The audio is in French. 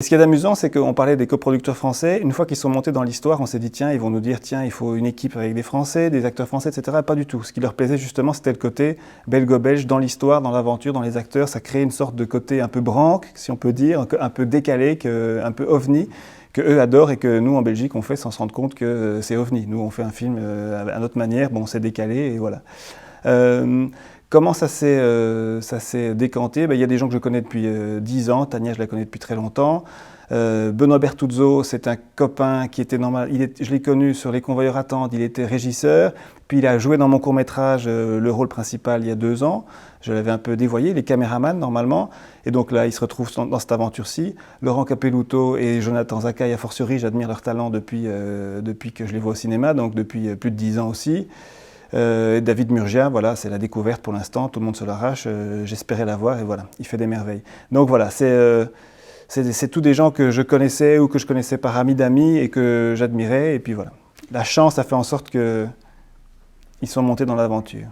Ce qui est amusant, c'est qu'on parlait des coproducteurs français. Une fois qu'ils sont montés dans l'histoire, on s'est dit, tiens, ils vont nous dire, tiens, il faut une équipe avec des Français, des acteurs français, etc. Pas du tout. Ce qui leur plaisait justement, c'était le côté belgo-belge dans l'histoire, dans l'aventure, dans les acteurs. Ça crée une sorte de côté un peu branque, si on peut dire, un peu décalé, un peu ovni, que eux adorent et que nous, en Belgique, on fait sans se rendre compte que c'est ovni. Nous, on fait un film à notre manière, bon, c'est décalé et voilà. Comment ça s'est décanté? Il y a des gens que je connais depuis 10 ans, Tania je la connais depuis très longtemps. Benoît Bertuzzo, c'est un copain qui était normal, je l'ai connu sur Les Convoyeurs attendent, il était régisseur, puis il a joué dans mon court-métrage le rôle principal il y a 2 ans. Je l'avais un peu dévoyé, il est caméraman normalement, et donc là il se retrouve dans cette aventure-ci. Laurent Capelluto et Jonathan Zakaï, a fortiori, j'admire leur talent depuis que je les vois au cinéma, donc depuis plus de 10 ans aussi. David Murgia, voilà, c'est la découverte pour l'instant, tout le monde se l'arrache, j'espérais l'avoir et voilà, il fait des merveilles. Donc voilà, c'est tous des gens que je connaissais ou que je connaissais par amis d'amis et que j'admirais et puis voilà. La chance a fait en sorte qu'ils sont montés dans l'aventure.